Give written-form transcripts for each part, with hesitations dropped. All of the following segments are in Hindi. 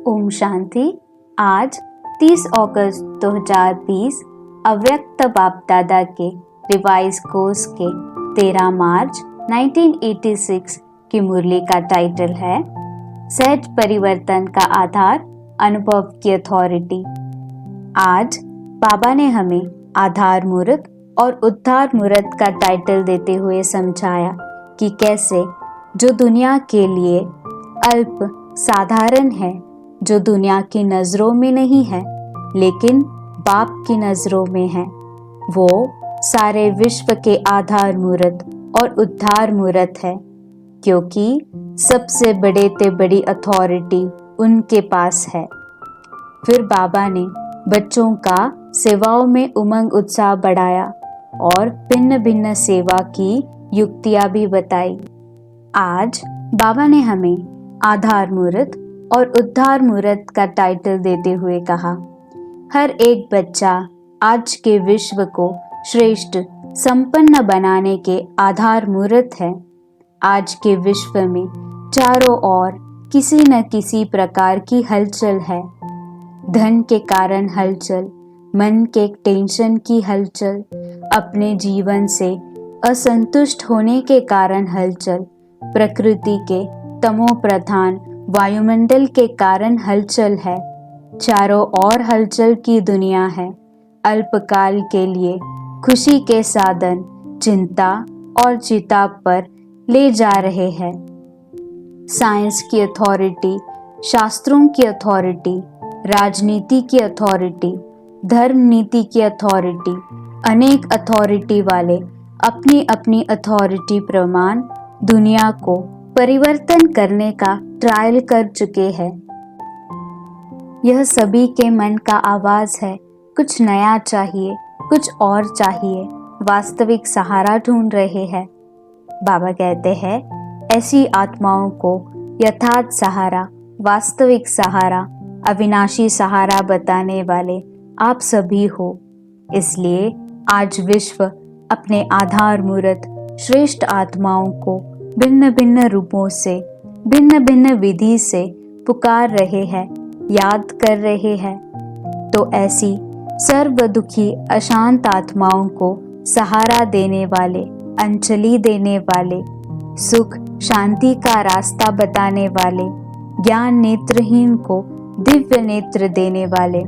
ओम शांति। आज 30 अगस्त 2020 अव्यक्त बाप दादा के रिवाइज कोर्स के 13 मार्च 1986 की मुरली का टाइटल है सहज परिवर्तन का आधार अनुभव की अथॉरिटी। आज बाबा ने हमें आधार मूर्त और उद्धार मूर्त का टाइटल देते हुए समझाया कि कैसे जो दुनिया के लिए अल्प साधारण है, जो दुनिया की नज़रों में नहीं है लेकिन बाप की नज़रों में है, वो सारे विश्व के आधार मूर्त और उद्धार मूर्त है, क्योंकि सबसे बड़े ते बड़ी अथॉरिटी उनके पास है। फिर बाबा ने बच्चों का सेवाओं में उमंग उत्साह बढ़ाया और भिन्न भिन्न सेवा की युक्तियां भी बताई। आज बाबा ने हमें आधार मूर्त और उद्धार मूर्त का टाइटल देते हुए कहा, हर एक बच्चा आज के विश्व को श्रेष्ठ संपन्न बनाने के आधार मूर्त है। आज के विश्व में चारों ओर किसी न किसी प्रकार की हलचल है। धन के कारण हलचल, मन के टेंशन की हलचल, अपने जीवन से असंतुष्ट होने के कारण हलचल, प्रकृति के तमो प्रधान वायुमंडल के कारण हलचल है। चारों ओर हलचल की दुनिया है। अल्पकाल के लिए खुशी के साधन चिंता और चिता पर ले जा रहे हैं। साइंस की अथॉरिटी, शास्त्रों की अथॉरिटी, राजनीति की अथॉरिटी, धर्म नीति की अथॉरिटी, अनेक अथॉरिटी वाले अपनी अपनी अथॉरिटी प्रमाण दुनिया को परिवर्तन करने का ट्रायल कर चुके हैं। यह सभी के मन का आवाज है, कुछ नया चाहिए, कुछ और चाहिए, वास्तविक सहारा ढूंढ रहे हैं। बाबा कहते हैं ऐसी आत्माओं को यथार्थ सहारा, वास्तविक सहारा, अविनाशी सहारा बताने वाले आप सभी हो। इसलिए आज विश्व अपने आधार मूर्त श्रेष्ठ आत्माओं को भिन्न भिन्न रूपों से, भिन्न भिन्न विधि से पुकार रहे हैं, याद कर रहे हैं। तो ऐसी सर्व दुखी अशांत आत्माओं को सहारा देने वाले, अंजलि देने वाले, सुख शांति का रास्ता बताने वाले, ज्ञान नेत्रहीन को दिव्य नेत्र देने वाले,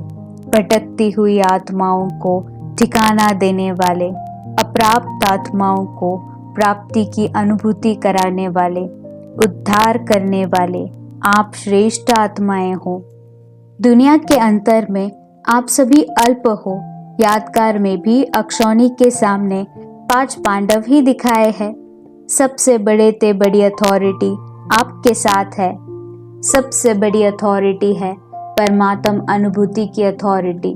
भटकती हुई आत्माओं को ठिकाना देने वाले, अप्राप्त आत्माओं को प्राप्ति की अनुभूति कराने वाले, उद्धार करने वाले आप श्रेष्ठ आत्माएं हो। दुनिया के अंतर में आप सभी अल्प हो। यादगार में भी अक्षौनी के सामने 5 पांडव ही दिखाए हैं। सबसे बड़े ते बड़ी अथॉरिटी आपके साथ है। सबसे बड़ी अथॉरिटी है परमात्म अनुभूति की अथॉरिटी।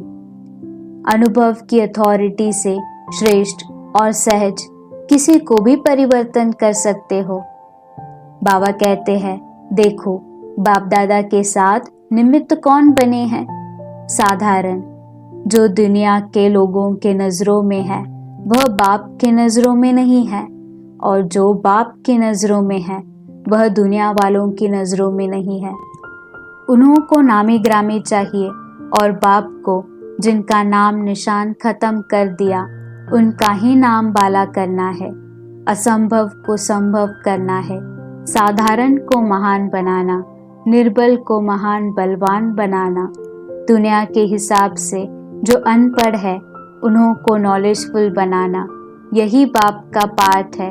अनुभव की अथॉरिटी से श्रेष्ठ और सहज किसी को भी परिवर्तन कर सकते हो। बाबा कहते हैं देखो बाप दादा के साथ निमित्त कौन बने हैं? साधारण। जो दुनिया के लोगों के नज़रों में है वह बाप के नज़रों में नहीं है, और जो बाप की नज़रों में है वह दुनिया वालों की नज़रों में नहीं है। उन्हों को नामी ग्रामी चाहिए और बाप को जिनका नाम निशान खत्म कर दिया उनका ही नाम बाला करना है। असंभव को संभव करना है। साधारण को महान बनाना, निर्बल को महान बलवान बनाना। दुनिया के हिसाब से जो अनपढ़ है उन्हों को नॉलेजफुल बनाना, यही बाप का पाठ है।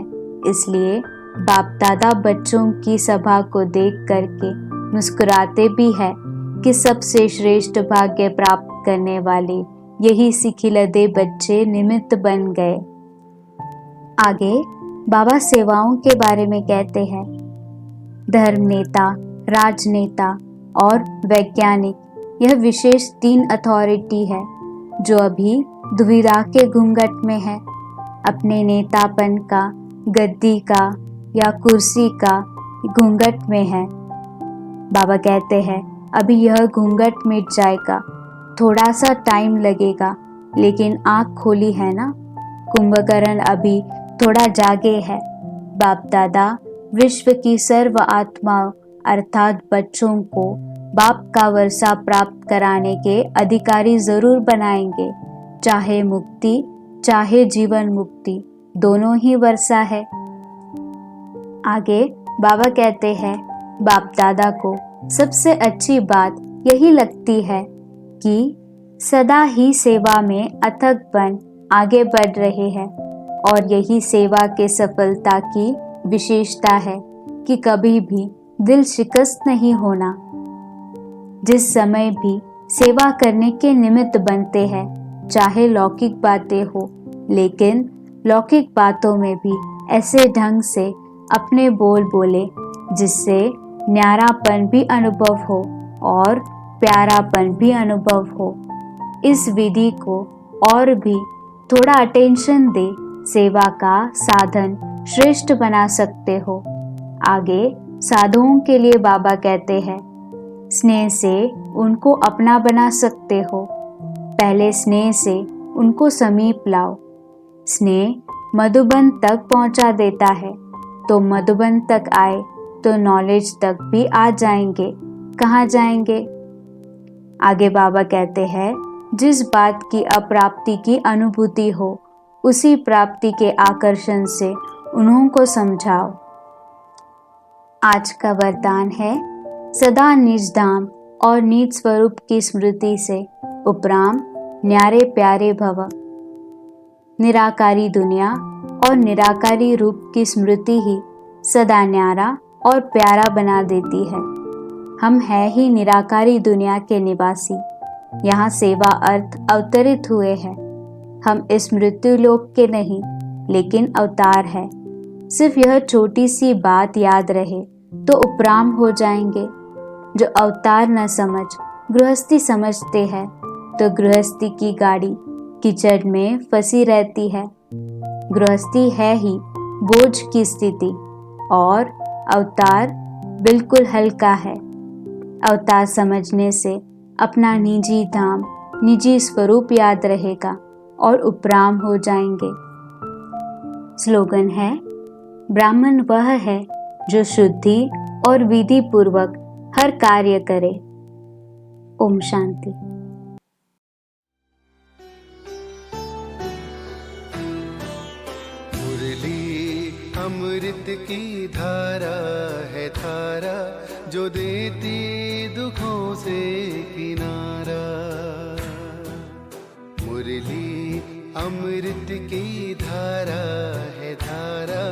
इसलिए बाप दादा बच्चों की सभा को देख करके मुस्कुराते भी है कि सबसे श्रेष्ठ भाग्य प्राप्त करने वाले यही सिखिलदे बच्चे निमित्त बन गए। आगे बाबा सेवाओं के बारे में कहते हैं धर्म नेता, राजनेता और वैज्ञानिक, यह विशेष 3 अथॉरिटी है जो अभी दुविधा के घूंघट में है। अपने नेतापन का, गद्दी का या कुर्सी का घूंघट में है। बाबा कहते हैं अभी यह घूंघट मिट जाएगा, थोड़ा सा टाइम लगेगा, लेकिन आँख खोली है ना। कुंभकर्ण अभी थोड़ा जागे है। बाप दादा विश्व की सर्व आत्माओं अर्थात बच्चों को बाप का वर्षा प्राप्त कराने के अधिकारी जरूर बनाएंगे। चाहे मुक्ति चाहे जीवन मुक्ति, दोनों ही वर्षा है। आगे बाबा कहते हैं, बाप दादा को सबसे अच्छी बात यही लगती है कि सदा ही सेवा में अथक बन आगे बढ़ रहे हैं, और यही सेवा के सफलता की विशेषता है कि कभी भी दिल शिकस्त नहीं होना। जिस समय भी सेवा करने के निमित्त बनते हैं, चाहे लौकिक बातें हो, लेकिन लौकिक बातों में भी ऐसे ढंग से अपने बोल बोले जिससे न्यारापन भी अनुभव हो और प्यारापन भी अनुभव हो। इस विधि को और भी थोड़ा अटेंशन दे सेवा का साधन श्रेष्ठ बना सकते हो। आगे साधुओं के लिए बाबा कहते हैं, स्नेह से उनको अपना बना सकते हो। पहले स्नेह से उनको समीप लाओ। स्नेह मधुबन तक पहुंचा देता है, तो मधुबन तक आए तो नॉलेज तक भी आ जाएंगे। कहाँ जाएंगे? आगे बाबा कहते हैं, जिस बात की अप्राप्ति की अनुभूति हो, उसी प्राप्ति के आकर्षण से उन्हों को समझाओ। आज का वरदान है, सदा निज धाम और निज स्वरूप की स्मृति से उपराम न्यारे प्यारे भव। निराकारी दुनिया और निराकारी रूप की स्मृति ही सदा न्यारा और प्यारा बना देती है। हम है ही निराकारी दुनिया के निवासी। यहाँ सेवा अर्थ अवतरित हुए हैं। हम इस मृत्यु लोक के नहीं, लेकिन अवतार है। सिर्फ यह छोटी सी बात याद रहे तो उपराम हो जाएंगे। जो अवतार न समझ गृहस्थी समझते हैं, तो गृहस्थी की गाड़ी कीचड़ में फंसी रहती है। गृहस्थी है ही बोझ की स्थिति, और अवतार बिल्कुल हल्का है। अवतार समझने से अपना निजी धाम, निजी स्वरूप याद रहेगा और उपराम हो जाएंगे। स्लोगन है, ब्राह्मण वह है जो शुद्धि और विधि पूर्वक हर कार्य करे। ओम शांति। अमृत की धारा है धारा, जो देती दुखों से किनारा। मुरली अमृत की धारा है धारा,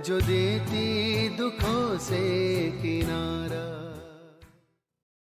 जो देती दुखों से किनारा।